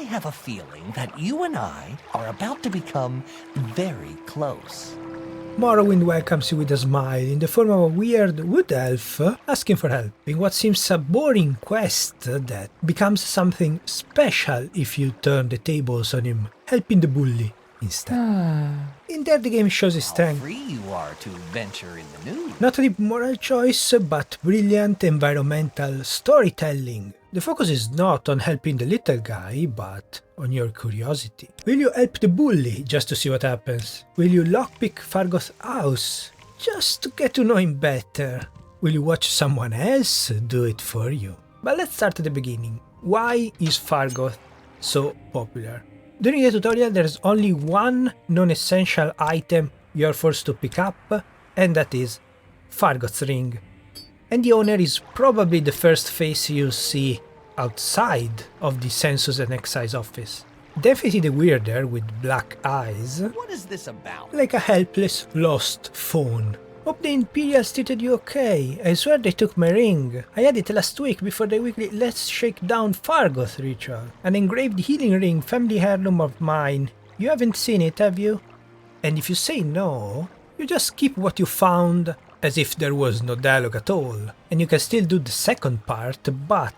have a feeling that you and I are about to become very close. Morrowind welcomes you with a smile in the form of a weird wood elf asking for help in what seems a boring quest that becomes something special if you turn the tables on him, helping the bully instead. In there the game shows his How strength. free you are to venture in the nude. Not a moral choice, but brilliant environmental storytelling. The focus is not on helping the little guy, but on your curiosity. Will you help the bully just to see what happens? Will you lockpick Fargoth's house just to get to know him better? Will you watch someone else do it for you? But let's start at the beginning. Why is Fargoth so popular? During the tutorial there's only one non-essential item you're forced to pick up, and that is Fargoth's ring. And the owner is probably the first face you see outside of the Census and Excise office. Definitely the weirder with black eyes, What is this about? like a helpless, lost phone. Hope the Imperials treated you okay. I swear they took my ring. I had it last week before the weekly Let's Shake Down Fargoth ritual. An engraved healing ring, family heirloom of mine. You haven't seen it, have you? And if you say no, you just keep what you found as if there was no dialogue at all. And you can still do the second part, but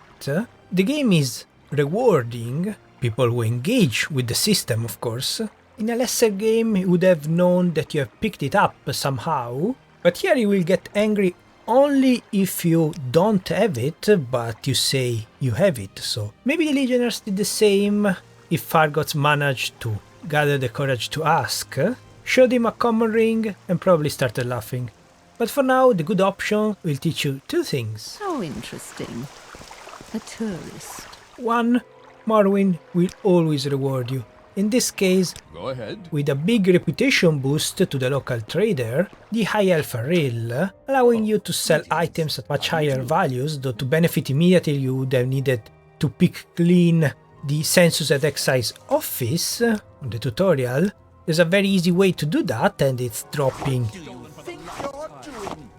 the game is rewarding people who engage with the system, of course. In a lesser game, you would have known that you have picked it up somehow, but here you will get angry only if you don't have it, but you say you have it. So maybe the Legionnaires did the same if Fargoth managed to gather the courage to ask, showed him a common ring, and probably started laughing. But for now, the good option will teach you two things. How interesting. A tourist. One, Morrowind will always reward you. In this case, Go ahead. with a big reputation boost to the local trader, the High Elf Rill, allowing you to sell items at much higher values, though to benefit immediately you would have needed to pick clean the Census and Excise office on the tutorial. There's a very easy way to do that, and it's dropping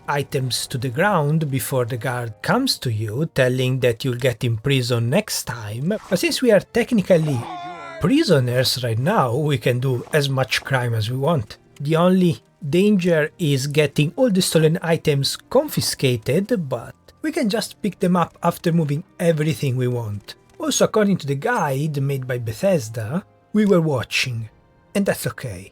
items to the ground before the guard comes to you, telling that you'll get imprisoned next time. But since we are technically prisoners right now, we can do as much crime as we want. The only danger is getting all the stolen items confiscated, but we can just pick them up after moving everything we want. Also, according to the guide made by Bethesda, we were watching, and that's okay.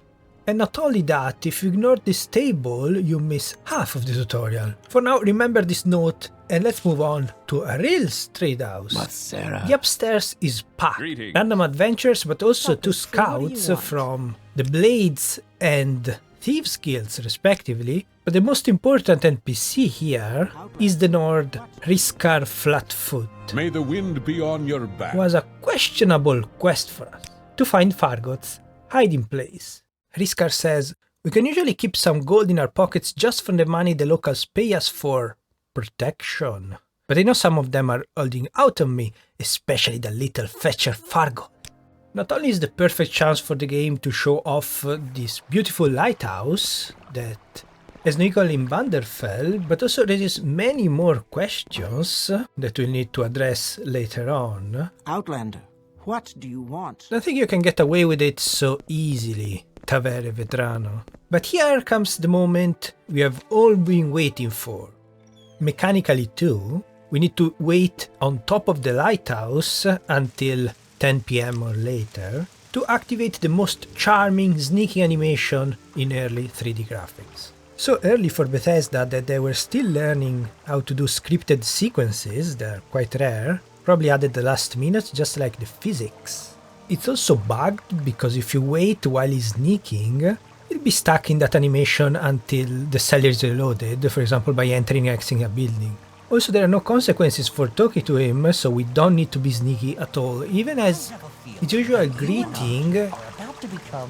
And not only that, if you ignore this table, you miss half of the tutorial. For now, remember this note, and let's move on to a real trade house. But Sarah. The upstairs is packed. Greetings. Random adventures, but also two What do you scouts want? from the Blades and Thieves Guilds, respectively. But the most important NPC here is the Nord Riskar Flatfoot. May the wind be on your back. Was a questionable quest for us to find Fargoth's hiding place. Riskar says, we can usually keep some gold in our pockets just from the money the locals pay us for protection. But I know some of them are holding out on me, especially the little fetcher Fargoth. Not only is the perfect chance for the game to show off this beautiful lighthouse that has no equal in Vanderfell, but also raises many more questions that we'll need to address later on. Outlander, what do you want? I don't think you can get away with it so easily, Tavere Vetrano. But here comes the moment we have all been waiting for. Mechanically too, we need to wait on top of the lighthouse until 10 PM or later to activate the most charming sneaking animation in early 3D graphics. So early for Bethesda that they were still learning how to do scripted sequences, they're quite rare, probably added the last minute just like the physics. It's also bugged because if you wait while he's sneaking, he'll be stuck in that animation until the cellar is reloaded, for example by entering and exiting a building. Also there are no consequences for talking to him, so we don't need to be sneaky at all, even as his usual greeting. Are about to become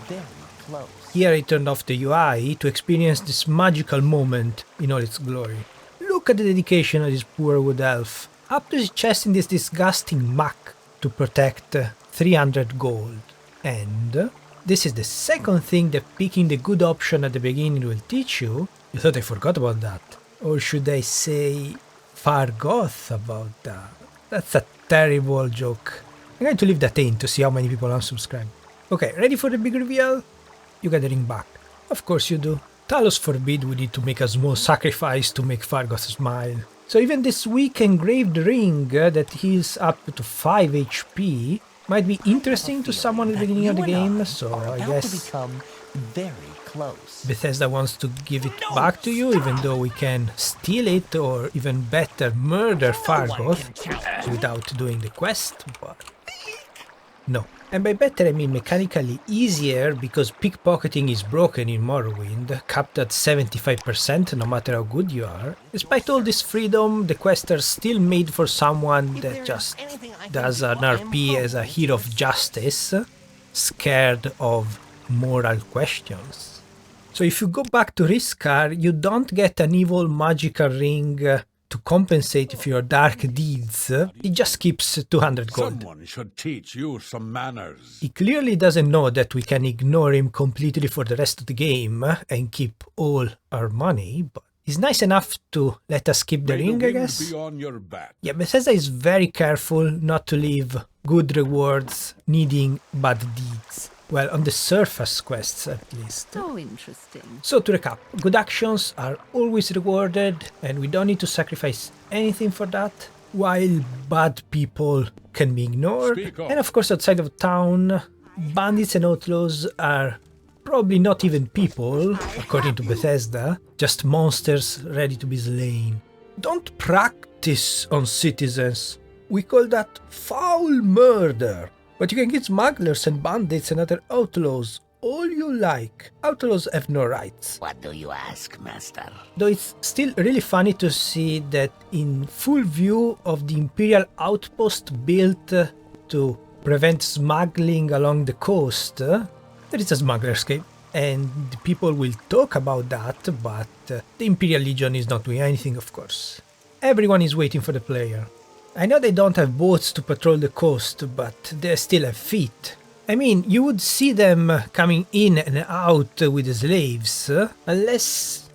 very close. Here I turned off the UI to experience this magical moment in all its glory. Look at the dedication of this poor wood elf. Up to his chest in this disgusting muck to protect 300 gold. And this is the second thing that picking the good option at the beginning will teach you. You thought I forgot about that. Or should I say Fargoth about that? That's a terrible joke. I'm going to leave that in to see how many people unsubscribe. Okay, ready for the big reveal? You get the ring back. Of course you do. Talos forbid we need to make a small sacrifice to make Fargoth smile. So even this weak engraved ring that heals up to 5 HP might be interesting to someone at the beginning of the game, so I guess become very close. Bethesda wants to give it back to you, even though we can steal it or even better murder Fargoth without doing the quest, but no. And by better I mean mechanically easier, because pickpocketing is broken in Morrowind, capped at 75% no matter how good you are. Despite all this freedom, the quests are still made for someone that just does an RP as a hero of justice, scared of moral questions. So if you go back to Riskar, you don't get an evil magical ring to compensate for your dark deeds. It just keeps 200 gold. Someone should teach you some manners. He clearly doesn't know that we can ignore him completely for the rest of the game and keep all our money, but he's nice enough to let us keep the ring, I guess. Be on your back. Yeah, Bethesda is very careful not to leave good rewards needing bad deeds. Well, on the surface quests at least. So interesting. So to recap, good actions are always rewarded and we don't need to sacrifice anything for that, while bad people can be ignored. And of course outside of town, bandits and outlaws are probably not even people, according to Bethesda, just monsters ready to be slain. Don't practice on citizens. We call that foul murder. But you can get smugglers and bandits and other outlaws all you like. Outlaws have no rights. What do you ask, master? Though it's still really funny to see that in full view of the Imperial outpost built to prevent smuggling along the coast, there is a smuggler's cave. And the people will talk about that, but the Imperial Legion is not doing anything, of course. Everyone is waiting for the player. I know they don't have boats to patrol the coast, but they still have feet. I mean, you would see them coming in and out with the slaves, unless...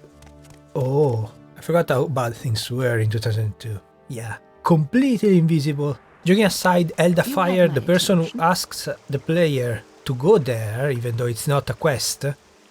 Oh, I forgot how bad things were in 2002. Yeah, completely invisible. Joking aside, Eldafire, the person who asks the player to go there, even though it's not a quest,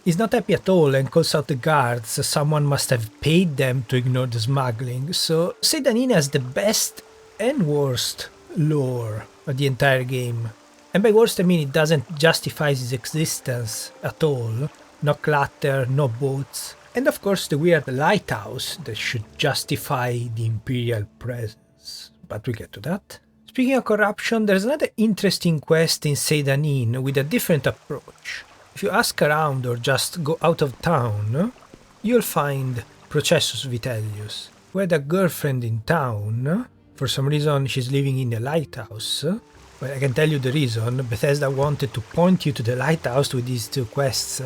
is not happy at all and calls out the guards. Someone must have paid them to ignore the smuggling, so Seyda Neen has the best and worst lore of the entire game. And by worst I mean it doesn't justify his existence at all. No clutter, no boats, and of course the weird lighthouse that should justify the Imperial presence. But we'll get to that. Speaking of corruption, there's another interesting quest in Seyda Neen with a different approach. If you ask around or just go out of town, you'll find Processus Vitellius, who had a girlfriend in town. For some reason she's living in the lighthouse. Well, I can tell you the reason. Bethesda wanted to point you to the lighthouse with these two quests,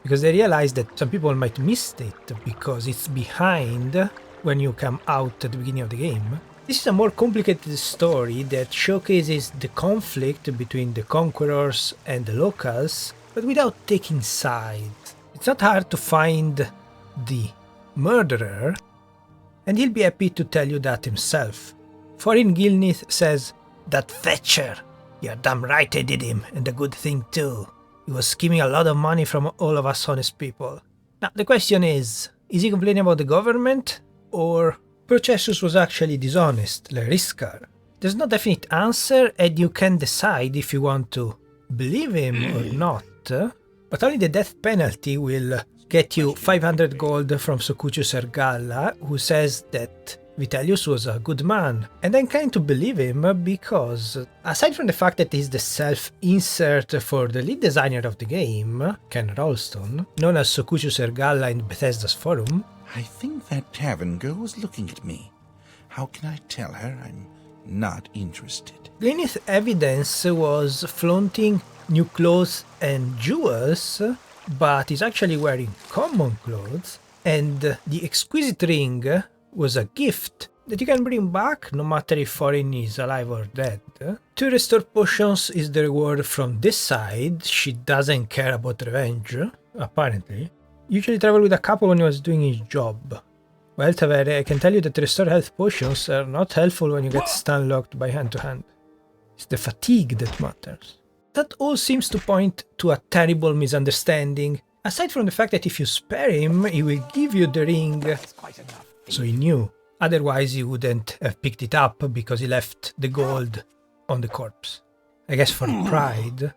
because they realized that some people might miss it because it's behind when you come out at the beginning of the game. This is a more complicated story that showcases the conflict between the conquerors and the locals, but without taking sides. It's not hard to find the murderer, and he'll be happy to tell you that himself. Foreign Gilnith says, "That fetcher! You're damn right I did him, and a good thing too. He was skimming a lot of money from all of us honest people." Now the question is he complaining about the government, or Processus was actually dishonest, like Riskar? There's no definite answer, and you can decide if you want to believe him or not, but only the death penalty will get you 500 gold from Socucius Ergalla, who says that Vitellius was a good man, and I'm kind to believe him because, aside from the fact that he's the self-insert for the lead designer of the game, Ken Ralston, known as Socucius Ergalla in Bethesda's forum, I think that tavern girl was looking at me. How can I tell her I'm not interested? Glenith's evidence was flaunting new clothes and jewels, but he's actually wearing common clothes, and the exquisite ring was a gift that you can bring back no matter if Foreign is alive or dead. To restore potions is the reward from this side. She doesn't care about revenge, apparently. Usually travel with a couple when he was doing his job. Well, Tavere, I can tell you that restore health potions are not helpful when you get stun locked by hand to hand. It's the fatigue that matters. That all seems to point to a terrible misunderstanding, aside from the fact that if you spare him, he will give you the ring, so he knew. Otherwise he wouldn't have picked it up because he left the gold on the corpse. I guess for pride.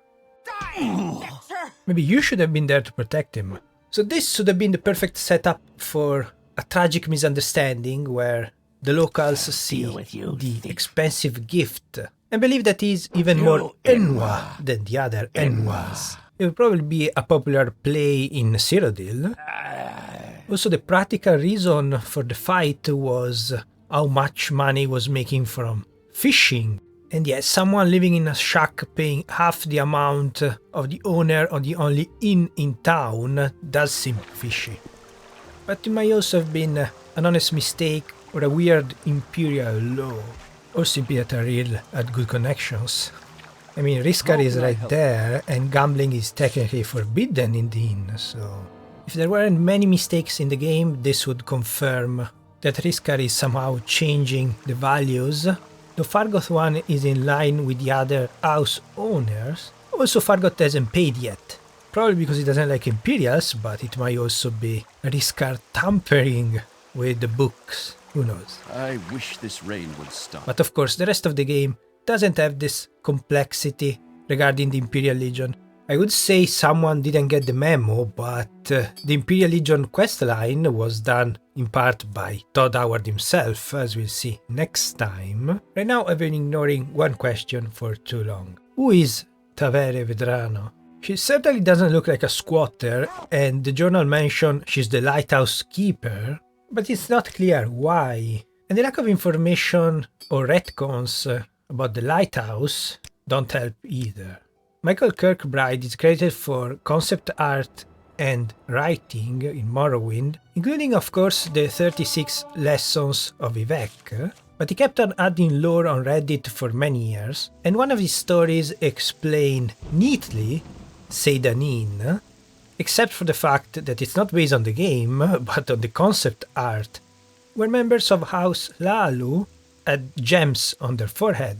Maybe you should have been there to protect him. So this should have been the perfect setup for a tragic misunderstanding where the locals see the expensive gift and believe that he's even more Enwa than the other Enwas. It would probably be a popular play in Cyrodiil. Also, the practical reason for the fight was how much money he was making from fishing. And yet, someone living in a shack paying half the amount of the owner of the only inn in town does seem fishy. But it might also have been an honest mistake or a weird imperial law, or simply that Ariel had good connections. I mean, Riskar is right there, and gambling is technically forbidden in the inn, so... If there weren't many mistakes in the game, this would confirm that Riskar is somehow changing the values. The Fargoth one is in line with the other house owners. Also, Fargoth hasn't paid yet. Probably because he doesn't like Imperials, but it might also be Riskar tampering with the books. Who knows? I wish this rain would stop. But of course, the rest of the game doesn't have this complexity regarding the Imperial Legion. I would say someone didn't get the memo, but the Imperial Legion questline was done in part by Todd Howard himself, as we'll see next time. Right now I've been ignoring one question for too long. Who is Tavere Vedrano? She certainly doesn't look like a squatter, and the journal mentions she's the lighthouse keeper, but it's not clear why. And the lack of information or retcons about the lighthouse don't help either. Michael Kirkbride is credited for concept art and writing in Morrowind, including of course the 36 lessons of Vivek, but he kept on adding lore on Reddit for many years, and one of his stories explain neatly Seyda Neen, except for the fact that it's not based on the game, but on the concept art, where members of House Laalu had gems on their forehead.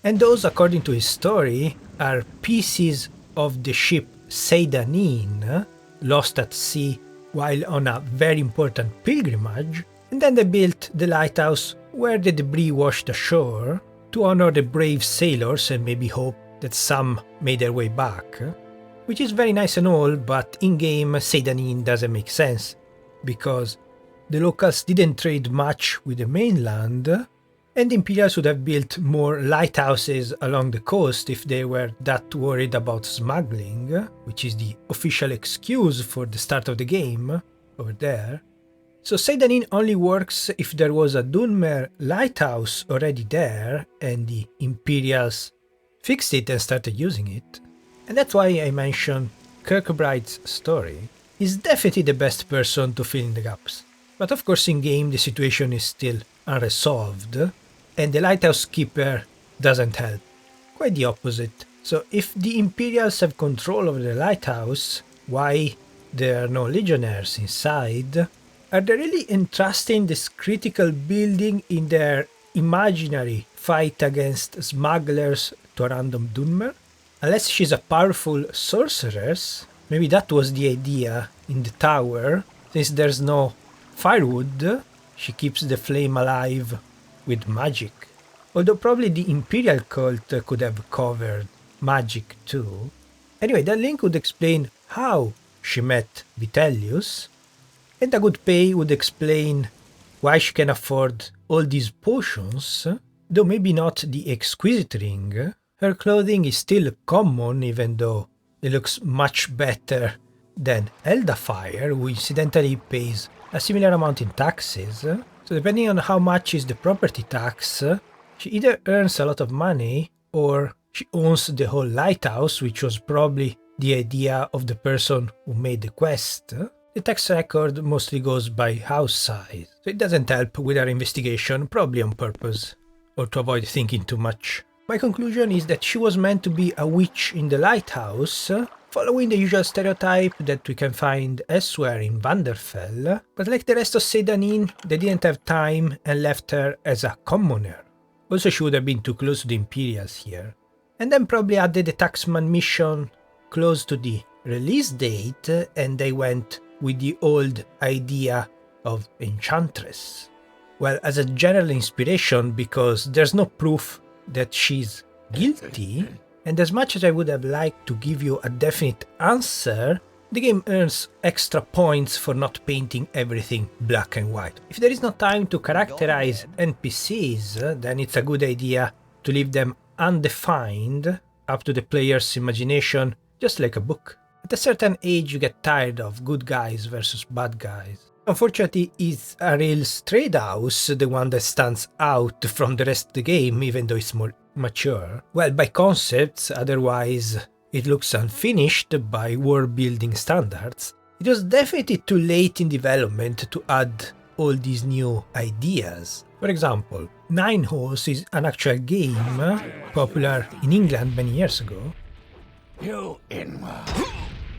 And those, according to his story, are pieces of the ship Seyda Neen, lost at sea while on a very important pilgrimage, and then they built the lighthouse where the debris washed ashore to honor the brave sailors and maybe hope that some made their way back. Which is very nice and all, but in-game Seyda Neen doesn't make sense, because the locals didn't trade much with the mainland, and the Imperials would have built more lighthouses along the coast if they were that worried about smuggling, which is the official excuse for the start of the game, over there. So Seyda Neen only works if there was a Dunmer lighthouse already there, and the Imperials fixed it and started using it. And that's why I mentioned Kirkbride's story. He's definitely the best person to fill in the gaps. But of course in-game the situation is still unresolved, and the lighthouse keeper doesn't help. Quite the opposite. So if the Imperials have control over the lighthouse, why there are no legionnaires inside? Are they really entrusting this critical building in their imaginary fight against smugglers to a random Dunmer? Unless she's a powerful sorceress, maybe that was the idea in the tower. Since there's no firewood, she keeps the flame alive with magic. Although probably the Imperial cult could have covered magic too. Anyway, that link would explain how she met Vitellius, and a good pay would explain why she can afford all these potions, though maybe not the exquisite ring. Her clothing is still common, even though it looks much better than Eldafire, who incidentally pays a similar amount in taxes. So depending on how much is the property tax, she either earns a lot of money or she owns the whole lighthouse, which was probably the idea of the person who made the quest. The tax record mostly goes by house size, so it doesn't help with our investigation, probably on purpose, or to avoid thinking too much. My conclusion is that she was meant to be a witch in the lighthouse, following the usual stereotype that we can find elsewhere in Vanderfell, but like the rest of Seyda Neen, they didn't have time and left her as a commoner. Also, she would have been too close to the Imperials here. and then probably added the taxman mission close to the release date, and they went with the old idea of Enchantress. Well, as a general inspiration, because there's no proof that she's guilty, and as much as I would have liked to give you a definite answer, the game earns extra points for not painting everything black and white. If there is no time to characterize NPCs, then it's a good idea to leave them undefined, up to the player's imagination, just like a book. At a certain age you get tired of good guys versus bad guys. Unfortunately, it's a Rails trade house, the one that stands out from the rest of the game, even though it's more mature. Well, by concepts, otherwise it looks unfinished by world building standards. It was definitely too late in development to add all these new ideas. For example, Nine Holes is an actual game popular in England many years ago.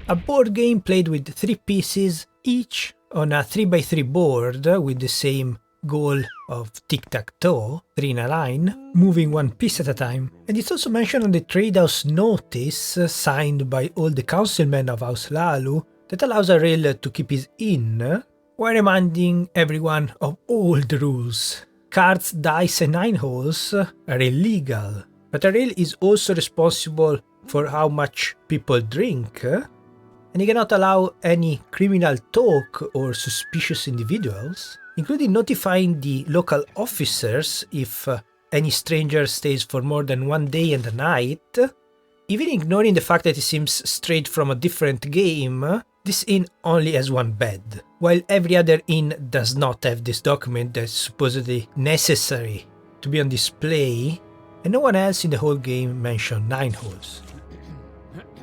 A board game played with 3 pieces each on a 3x3 board with the same goal of tic-tac-toe, 3 in a line, moving 1 piece at a time. And it's also mentioned on the trade house notice signed by all the councilmen of House Lalu that allows a rail to keep his inn, while reminding everyone of all the rules. Cards, dice and 9 holes are illegal, but a rail is also responsible for how much people drink, and he cannot allow any criminal talk or suspicious individuals, including notifying the local officers if any stranger stays for more than 1 day and a night. Even ignoring the fact that it seems straight from a different game, this inn only has 1 bed, while every other inn does not have this document that's supposedly necessary to be on display, and no one else in the whole game mentioned 9 holes.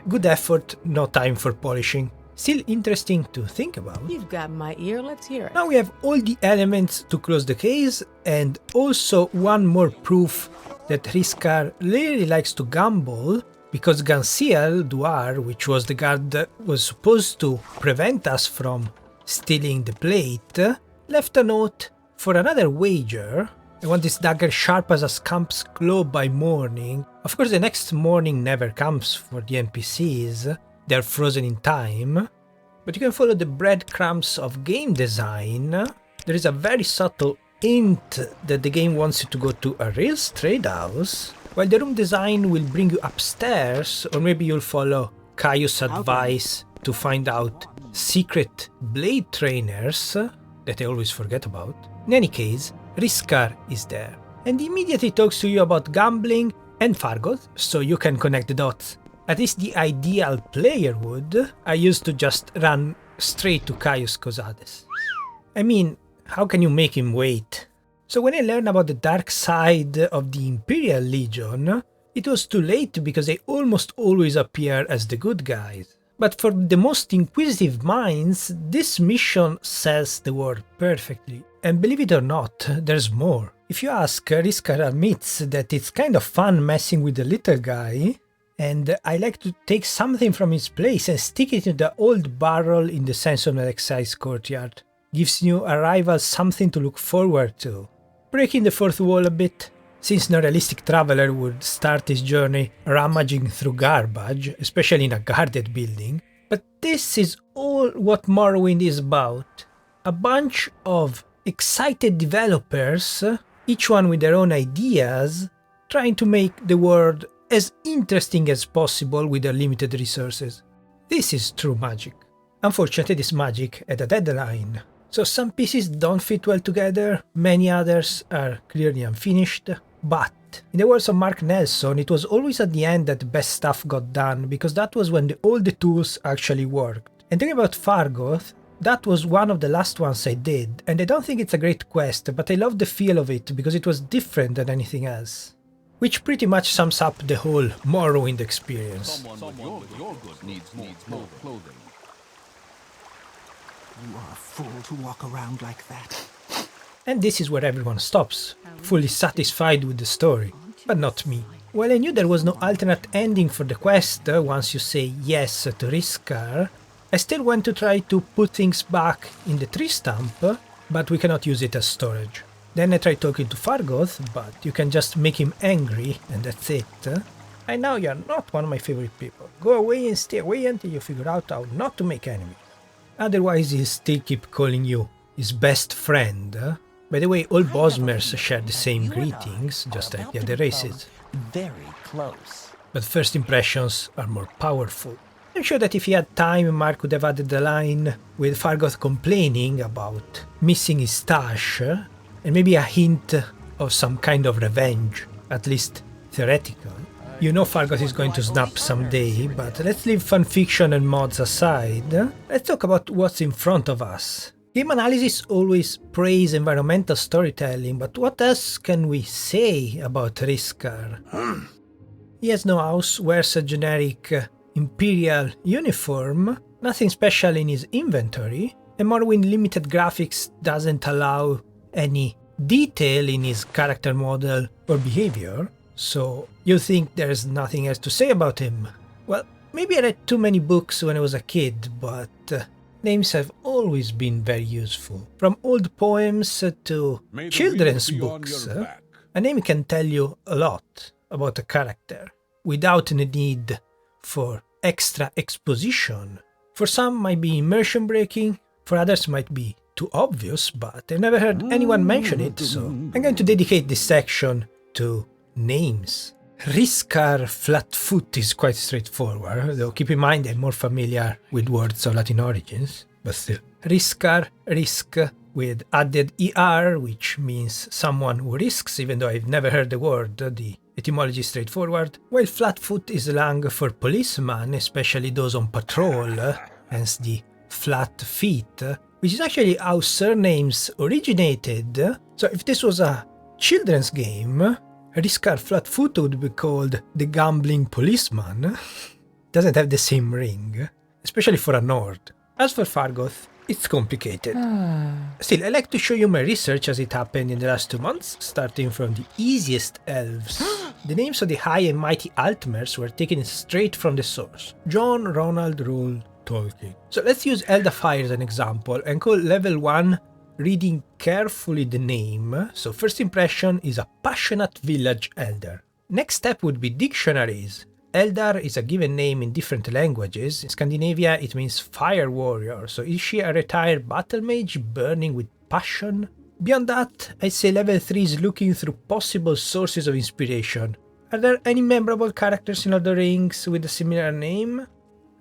Good effort, no time for polishing. Still interesting to think about. You've got my ear, let's hear it. Now we have all the elements to close the case, and also one more proof that Riskar really likes to gamble, because Gansiel Duar, which was the guard that was supposed to prevent us from stealing the plate, left a note for another wager. I want this dagger sharp as a scamp's claw by morning. Of course, the next morning never comes for the NPCs, they're frozen in time. But you can follow the breadcrumbs of game design. There is a very subtle hint that the game wants you to go to a Rails trade house, while the room design will bring you upstairs, or maybe you'll follow Caius' advice to find out secret blade trainers that I always forget about. In any case, Riskar is there, and immediately talks to you about gambling and Fargoth, so you can connect the dots. At least the ideal player would. I used to just run straight to Caius Cosades. I mean, how can you make him wait? So when I learned about the dark side of the Imperial Legion, it was too late because they almost always appear as the good guys. But for the most inquisitive minds, this mission sells the word perfectly. And believe it or not, there's more. If you ask, Riskar admits that it's kind of fun messing with the little guy, and I like to take something from his place and stick it in the old barrel in the sensational excise courtyard. Gives new arrivals something to look forward to. Breaking the fourth wall a bit, since no realistic traveler would start his journey rummaging through garbage, especially in a guarded building. But this is all what Morrowind is about. A bunch of excited developers, each one with their own ideas, trying to make the world as interesting as possible with their limited resources. This is true magic. Unfortunately, this magic had a deadline. So some pieces don't fit well together, many others are clearly unfinished, but in the words of Mark Nelson, it was always at the end that the best stuff got done, because that was when all the tools actually worked. And talking about Fargoth, that was one of the last ones I did, and I don't think it's a great quest, but I love the feel of it because it was different than anything else. Which pretty much sums up the whole Morrowind experience. Someone with your good needs more clothing. You are a fool to walk around like that. And this is where everyone stops, fully satisfied with the story, but not me. While I knew there was no alternate ending for the quest once you say yes to Riskar, I still went to try to put things back in the tree stump, but we cannot use it as storage. Then I tried talking to Fargoth, but you can just make him angry and that's it. I know you're not one of my favorite people. Go away and stay away until you figure out how not to make enemies. Otherwise, he'll still keep calling you his best friend. By the way, all Bosmers share the same greetings, just like the other races. Very close. But first impressions are more powerful. I'm sure that if he had time, Mark would have added the line with Fargoth complaining about missing his stash, and maybe a hint of some kind of revenge, at least theoretical. You know Fargoth is going to snap someday, but let's leave fanfiction and mods aside. Let's talk about what's in front of us. Game Analysis always praise environmental storytelling, but what else can we say about Riskar? He has no house, wears a generic Imperial uniform, nothing special in his inventory, and Morrowind limited graphics doesn't allow any detail in his character model or behavior, so you think there's nothing else to say about him. Well, maybe I read too many books when I was a kid, but names have always been very useful. From old poems to children's books, a name can tell you a lot about a character without the need for extra exposition. For some might be immersion breaking, for others might be too obvious, but I've never heard anyone mention it, so I'm going to dedicate this section to names. Riskar Flatfoot is quite straightforward, though keep in mind I'm more familiar with words of Latin origins, but still. Riskar, risk, with added ER, which means someone who risks, even though I've never heard the word. The etymology is straightforward, while Flatfoot is slang for policeman, especially those on patrol, hence the flat feet, which is actually how surnames originated. So if this was a children's game, Riskar Flatfoot would be called the Gambling Policeman. Doesn't have the same ring, especially for a Nord. As for Fargoth, it's complicated. Still, I like to show you my research as it happened in the last 2 months, starting from the easiest elves. The names of the high and mighty Altmers were taken straight from the source. John Ronald Rule Tolkien. So let's use Eldafire as an example and call level 1 reading carefully the name. So first impression is a passionate village elder. Next step would be dictionaries. Eldar is a given name in different languages. In Scandinavia, it means fire warrior. So is she a retired battle mage burning with passion? Beyond that, I'd say level 3 is looking through possible sources of inspiration. Are there any memorable characters in Lord of the Rings with a similar name?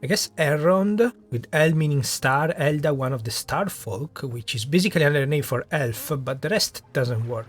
I guess Elrond, with El meaning star, Elda one of the star folk, which is basically another name for elf, but the rest doesn't work.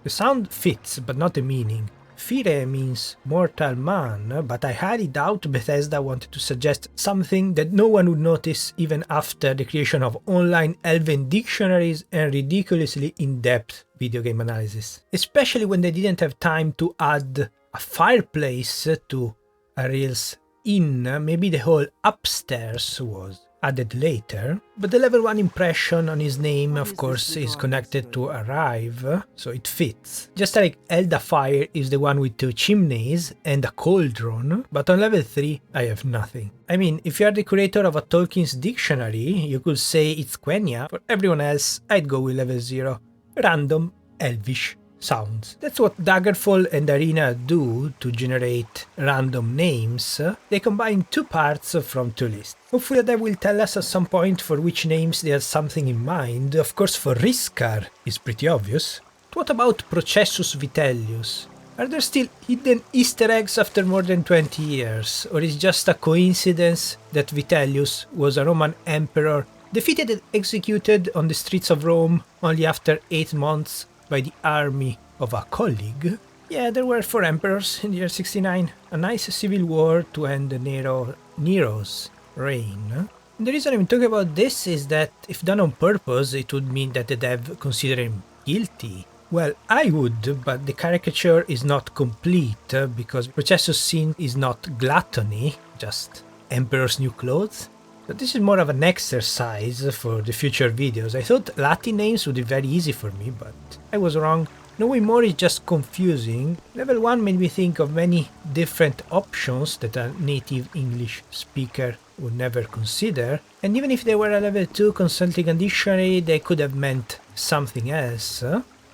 The sound fits, but not the meaning. Fire means mortal man, but I highly doubt Bethesda wanted to suggest something that no one would notice even after the creation of online elven dictionaries and ridiculously in-depth video game analysis. Especially when they didn't have time to add a fireplace to Ariel's inn. Maybe the whole upstairs was added later, but the level 1 impression on his name, of course, is connected to arrive, so it fits. Just like Eldafire is the one with 2 chimneys and a cauldron, but on level 3 I have nothing. I mean, if you are the curator of a Tolkien's dictionary, you could say it's Quenya. For everyone else, I'd go with level 0. Random, elvish sounds. That's what Daggerfall and Arena do to generate random names. They combine 2 parts from 2 lists. Hopefully that will tell us at some point for which names they have something in mind. Of course, for Riskar, it's pretty obvious. But what about Processus Vitellius? Are there still hidden Easter eggs after more than 20 years? Or is it just a coincidence that Vitellius was a Roman emperor defeated and executed on the streets of Rome only after 8 months by the army of a colleague? Yeah, there were 4 emperors in the year 69. A nice civil war to end Nero's reign. And the reason I'm talking about this is that if done on purpose, it would mean that the dev consider him guilty. Well, I would, but the caricature is not complete because Processus' sin is not gluttony, just emperor's new clothes. But this is more of an exercise for the future videos. I thought Latin names would be very easy for me, but I was wrong. Knowing more is just confusing. Level 1 made me think of many different options that a native English speaker would never consider. And even if they were a level 2 consulting a dictionary, they could have meant something else.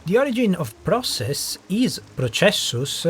The origin of process is processus,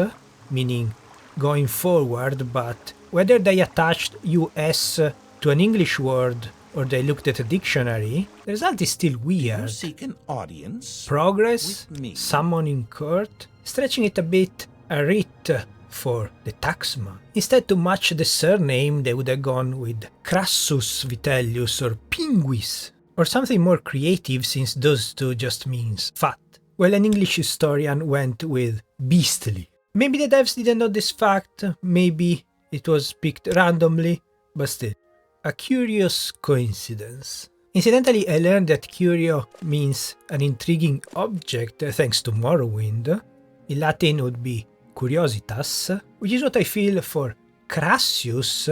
meaning going forward, but whether they attached US to an English word or they looked at a dictionary, the result is still You weird. seek an audience? Progress, With me. summon in court, stretching it a bit, a writ for the taxman. Instead, to match the surname, they would have gone with Crassus Vitellius or Pinguis, or something more creative since those two just means fat. Well, an English historian went with beastly. Maybe the devs didn't know this fact, maybe it was picked randomly, but still, a curious coincidence. Incidentally, I learned that curio means an intriguing object thanks to Morrowind. In Latin would be curiositas, which is what I feel for Crassus.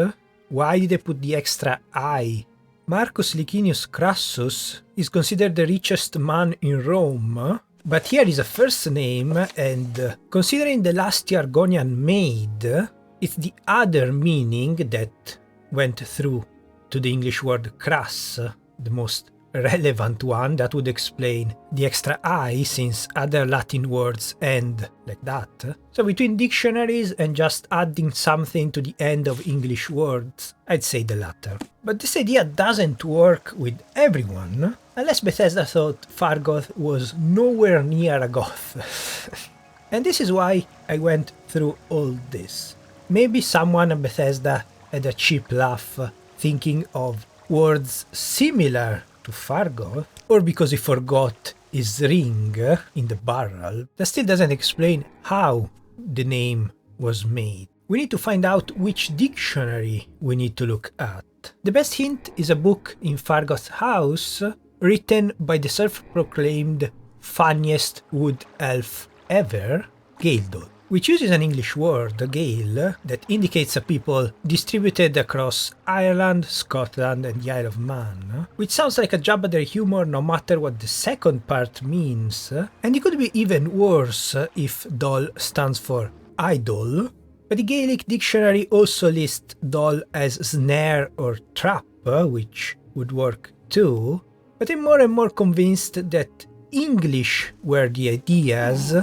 Why did they put the extra I? Marcus Licinius Crassus is considered the richest man in Rome, but here is a first name, and considering the last Argonian maid, it's the other meaning that went through to the English word crass, the most relevant one that would explain the extra I since other Latin words end like that. So between dictionaries and just adding something to the end of English words, I'd say the latter. But this idea doesn't work with everyone, unless Bethesda thought Fargoth was nowhere near a goth. And this is why I went through all this. Maybe someone at Bethesda had a cheap laugh thinking of words similar to Fargoth, or because he forgot his ring in the barrel. That still doesn't explain how the name was made. We need to find out which dictionary we need to look at. The best hint is a book in Fargoth's house written by the self-proclaimed funniest wood elf ever, Gaeldol, which uses an English word, Gael, that indicates a people distributed across Ireland, Scotland and the Isle of Man, which sounds like a jab at their humor no matter what the second part means, and it could be even worse if Dol stands for idol, but the Gaelic dictionary also lists Dol as snare or trap, which would work too, but I'm more and more convinced that English were the ideas,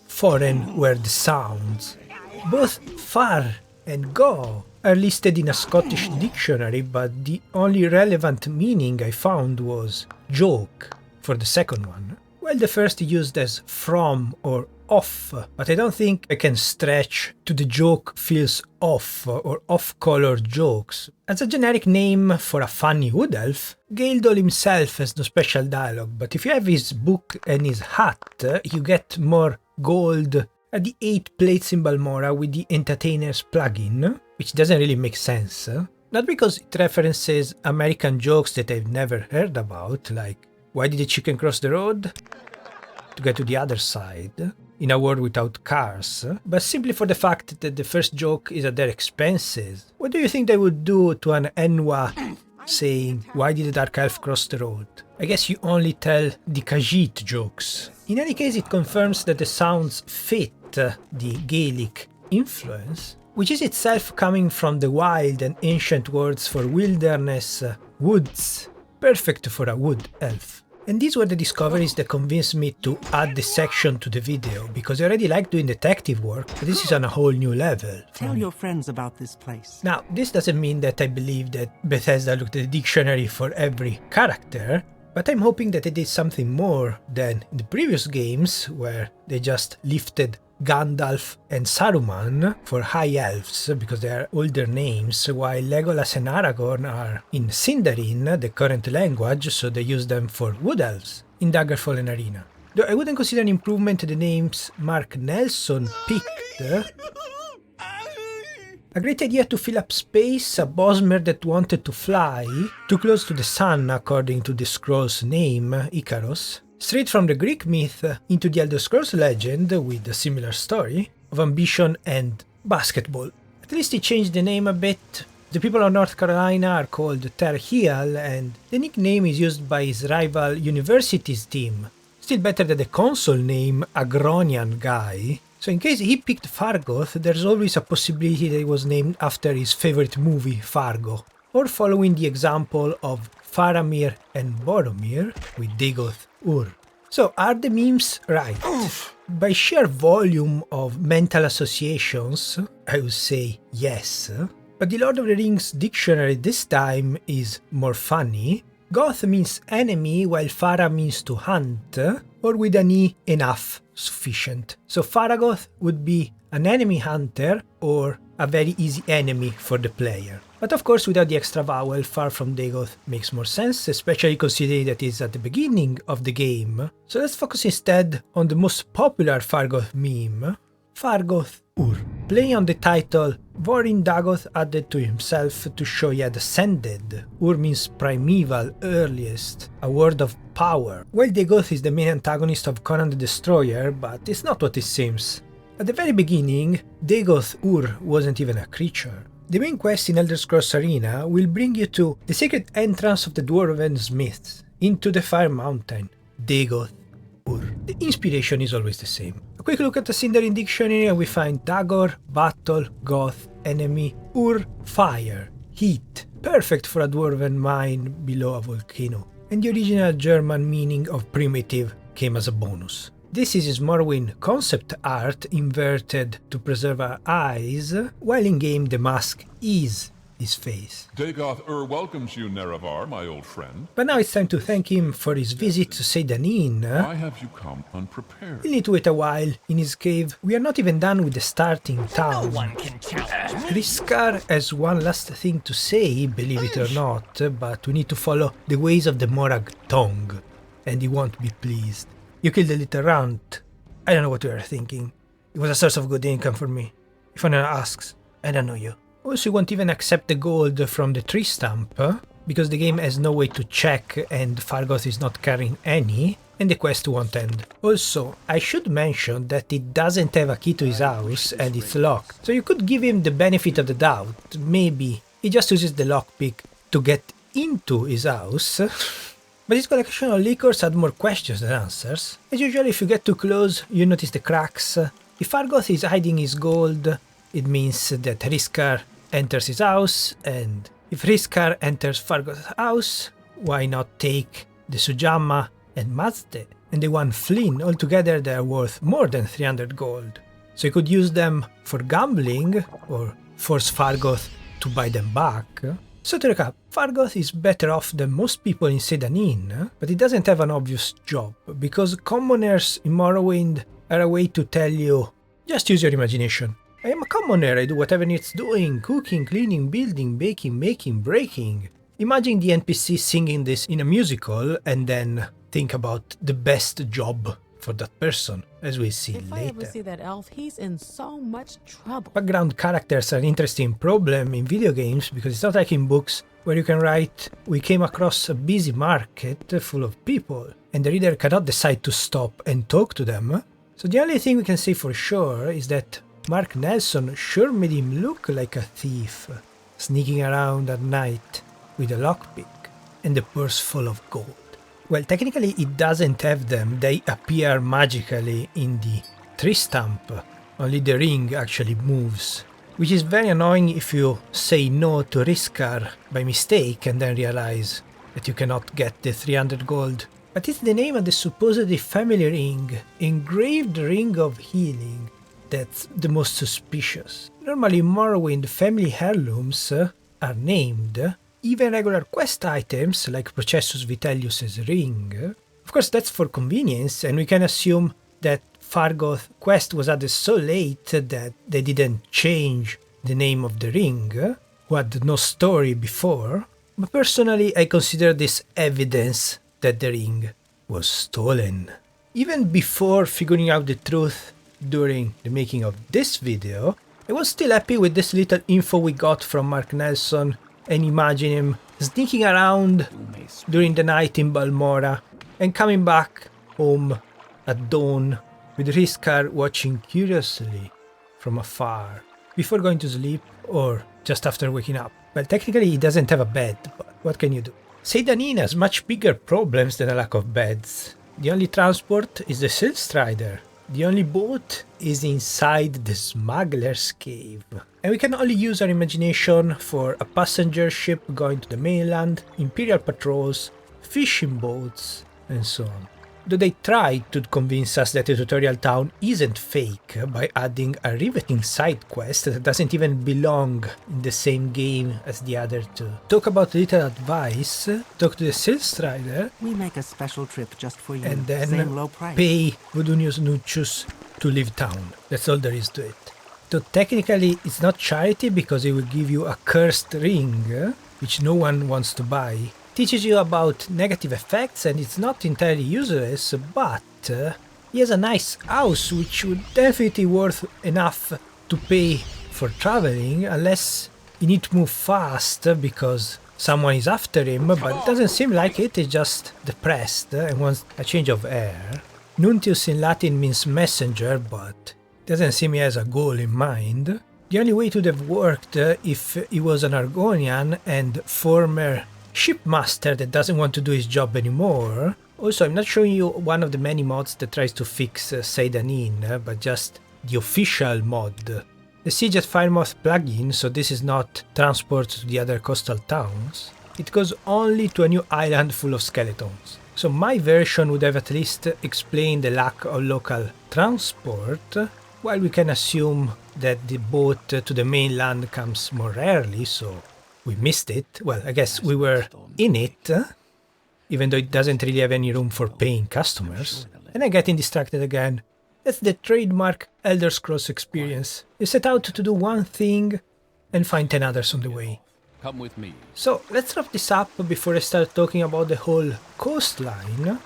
foreign were the sounds. Both far and go are listed in a Scottish dictionary, but the only relevant meaning I found was joke for the second one, while the first used as from or off, but I don't think I can stretch to the joke feels off or off-color jokes. As a generic name for a funny wood elf, Gaeldol himself has no special dialogue, but if you have his book and his hat, you get more gold at the 8 plates in Balmora with the Entertainers plugin, which doesn't really make sense. Not because it references American jokes that I've never heard about, like why did the chicken cross the road? To get to the other side, in a world without cars, but simply for the fact that the first joke is at their expenses. What do you think they would do to an Enwa saying, why did the dark elf cross the road? I guess you only tell the Khajiit jokes. In any case, it confirms that the sounds fit the Gaelic influence, which is itself coming from the wild and ancient words for wilderness, woods, perfect for a wood elf. And these were the discoveries that convinced me to add this section to the video, because I already like doing detective work, but this is on a whole new level. Tell your friends about this place. Now, this doesn't mean that I believe that Bethesda looked at the dictionary for every character, but I'm hoping that they did something more than in the previous games, where they just lifted Gandalf and Saruman for high elves because they are older names, while Legolas and Aragorn are in Sindarin, the current language, so they use them for wood elves in Daggerfall and Arena. Though I wouldn't consider an improvement the names Mark Nelson picked. A great idea to fill up space, a Bosmer that wanted to fly, too close to the sun according to the scroll's name, Icarus. Straight from the Greek myth into the Elder Scrolls legend with a similar story of ambition and basketball. At least he changed the name a bit. The people of North Carolina are called Tar Heel, and the nickname is used by his rival university's team. Still better than the console name Agronian Guy. So in case he picked Fargoth, there's always a possibility that it was named after his favorite movie, Fargo, or following the example of Faramir and Boromir with Dagoth Ur. So are the memes right? By sheer volume of mental associations, I would say yes. But the Lord of the Rings dictionary this time is more funny. Goth means enemy, while Fara means to hunt, or with an E, enough, sufficient. So Fargoth would be an enemy hunter, or a very easy enemy for the player. But of course, without the extra vowel, Far from Dagoth makes more sense, especially considering that it's at the beginning of the game. So let's focus instead on the most popular Fargoth meme, Fargoth Ur. Playing on the title, Vorin Dagoth added to himself to show he had ascended. Ur means primeval, earliest, a word of power. While Dagoth is the main antagonist of Conan the Destroyer, but it's not what it seems. At the very beginning, Dagoth Ur wasn't even a creature. The main quest in Elder Scrolls Arena will bring you to the secret entrance of the Dwarven Smiths, into the Fire Mountain, Dagoth Ur. The inspiration is always the same. A quick look at the Sindarin dictionary and we find Dagor, battle, goth, enemy, Ur, fire, heat, perfect for a dwarven mine below a volcano. And the original German meaning of primitive came as a bonus. This is his Morrowind concept art inverted to preserve our eyes, while in-game the mask is his face. Dagoth welcomes you, Nerevar, my old friend. But now it's time to thank him for his visit to Seyda Neen. Why have you come unprepared? We'll need to wait a while in his cave. We are not even done with the starting town. No one can challenge me. Hriskar has one last thing to say, believe it or not, but we need to follow the ways of the Morag tongue, and he won't be pleased. You killed a little runt. I don't know what you are thinking. It was a source of good income for me. If anyone asks, I don't know you. Also, you won't even accept the gold from the tree stump, because the game has no way to check and Fargoth is not carrying any, and the quest won't end. Also, I should mention that it doesn't have a key to his house and it's locked, so you could give him the benefit of the doubt. Maybe he just uses the lockpick to get into his house. But his collection of liquors had more questions than answers. As usual, if you get too close, you notice the cracks. If Fargoth is hiding his gold, it means that Hriskar enters his house, and if Hriskar enters Fargoth's house, why not take the Sujamma and Mazde and the one Flynn? Altogether they are worth more than 300 gold. So you could use them for gambling, or force Fargoth to buy them back. So to recap, Fargoth is better off than most people in Seyda Neen, but it doesn't have an obvious job, because commoners in Morrowind are a way to tell you, just use your imagination. I am a commoner, I do whatever needs doing, cooking, cleaning, building, baking, making, breaking. Imagine the NPC singing this in a musical and then think about the best job for that person, as we see If later. I ever see that elf, he's in so much trouble. Background characters are an interesting problem in video games because it's not like in books where you can write, we came across a busy market full of people, and the reader cannot decide to stop and talk to them. So the only thing we can say for sure is that Mark Nelson sure made him look like a thief, sneaking around at night with a lockpick and a purse full of gold. Well, technically it doesn't have them, they appear magically in the tree stump, only the ring actually moves. Which is very annoying if you say no to Hriskar by mistake and then realize that you cannot get the 300 gold. But it's the name of the supposedly family ring, engraved ring of healing, that's the most suspicious. Normally in Morrowind family heirlooms are named. Even regular quest items, like Processus Vitellius' ring. Of course, that's for convenience, and we can assume that Fargoth quest was added so late that they didn't change the name of the ring, who had no story before. But personally, I consider this evidence that the ring was stolen. Even before figuring out the truth during the making of this video, I was still happy with this little info we got from Mark Nelson, and imagine him sneaking around during the night in Balmora and coming back home at dawn with Hriskar watching curiously from afar before going to sleep or just after waking up. Well, technically he doesn't have a bed, but what can you do? Seyda Neen has much bigger problems than a lack of beds. The only transport is the Silt Strider. The only boat is inside the smuggler's cave. And we can only use our imagination for a passenger ship going to the mainland, imperial patrols, fishing boats, and so on. though they tried to convince us that the tutorial town isn't fake by adding a riveting side quest that doesn't even belong in the same game as the other two. Talk about little advice, talk to the sales strider, We make a special trip just for you. and then Same low price. pay Vodunius Nuchus to leave town. That's all there is to it. So technically it's not charity because it will give you a cursed ring, which no one wants to buy. Teaches you about negative effects and it's not entirely useless, but he has a nice house which would definitely worth enough to pay for traveling, unless you need to move fast because someone is after him, but it doesn't seem like it, he's just depressed and wants a change of air. Nuntius in Latin means messenger, but it doesn't seem he has a goal in mind. The only way it would have worked if he was an Argonian and former shipmaster that doesn't want to do his job anymore. Also, I'm not showing you one of the many mods that tries to fix Seyda Neen, but just the official mod. The Siege at Firemouth plugin, so this is not transport to the other coastal towns. It goes only to a new island full of skeletons. So my version would have at least explained the lack of local transport, while we can assume that the boat to the mainland comes more rarely, so we missed it. Well, I guess we were in it, even though it doesn't really have any room for paying customers. And I'm getting distracted again. That's the trademark Elder Scrolls experience. You set out to do one thing and find 10 others on the way. Come with me. So let's wrap this up before I start talking about the whole coastline.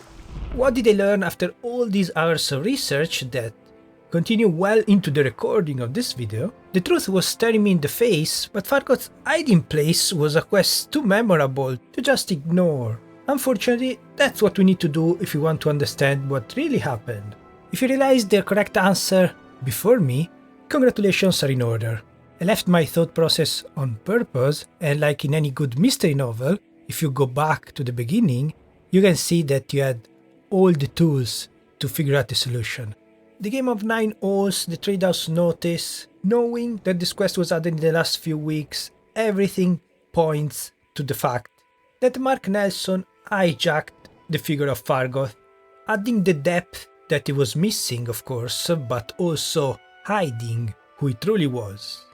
What did I learn after all these hours of research that continue well into the recording of this video? The truth was staring me in the face, but Fargoth's hiding place was a quest too memorable to just ignore. Unfortunately, that's what we need to do if we want to understand what really happened. If you realized the correct answer before me, congratulations are in order. I left my thought process on purpose, and like in any good mystery novel, if you go back to the beginning, you can see that you had all the tools to figure out the solution. The game of 9 holes, the trade house notice, knowing that this quest was added in the last few weeks, everything points to the fact that Mark Nelson hijacked the figure of Fargoth, adding the depth that he was missing, of course, but also hiding who he truly was.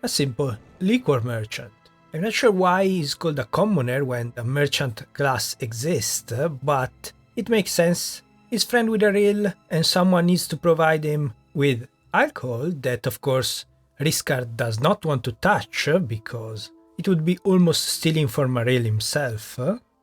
A simple liquor merchant. I'm not sure why he's called a commoner when a merchant class exists, but it makes sense. He's friend with Ariel, and someone needs to provide him with alcohol that, of course, Riscard does not want to touch because it would be almost stealing from Ariel himself.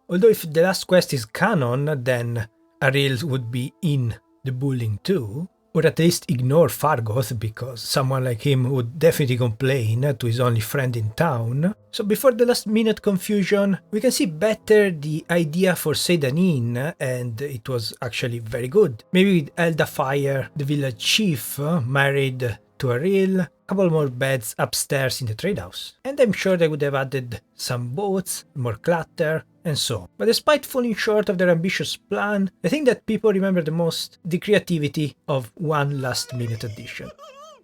Although if the last quest is canon, then Ariel would be in the bullying too, or at least ignore Fargoth because someone like him would definitely complain to his only friend in town. So before the last minute confusion, we can see better the idea for Seyda Neen, and it was actually very good. Maybe with Elda Fire, the village chief, married to Ariel, a couple more beds upstairs in the trade house. And I'm sure they would have added some boats, more clutter, and so on. But despite falling short of their ambitious plan, the thing that people remember the most, the creativity of one last minute addition.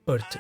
Or two.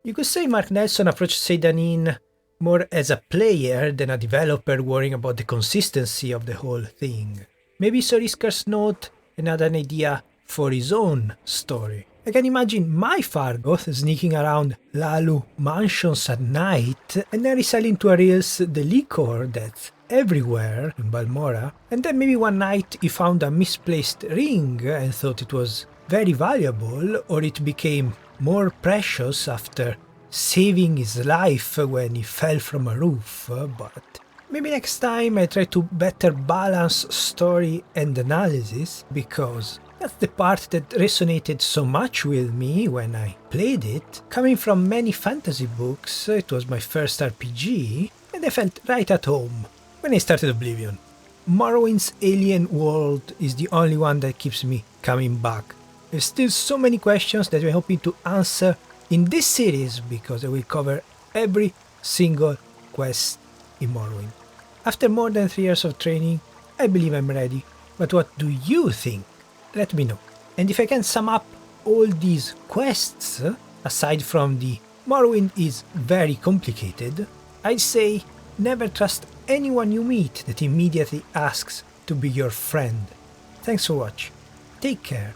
You could say Mark Nelson approached Seyda Neen more as a player than a developer worrying about the consistency of the whole thing. Maybe Sir Iskar's note and had an idea for his own story. I can imagine my Fargoth sneaking around Lalu mansions at night and then reselling to Ariel's the liquor that's everywhere in Balmora, and then maybe one night he found a misplaced ring and thought it was very valuable, or it became more precious after saving his life when he fell from a roof, but maybe next time I try to better balance story and analysis, because that's the part that resonated so much with me when I played it. Coming from many fantasy books, it was my first RPG, and I felt right at home when I started Oblivion. Morrowind's alien world is the only one that keeps me coming back. There's still so many questions that I'm hoping to answer in this series, because I will cover every single quest in Morrowind. After more than 3 years of training, I believe I'm ready. But what do you think? Let me know. And if I can sum up all these quests, aside from the Morrowind is very complicated, I'd say never trust anyone you meet that immediately asks to be your friend. Thanks for watching. Take care.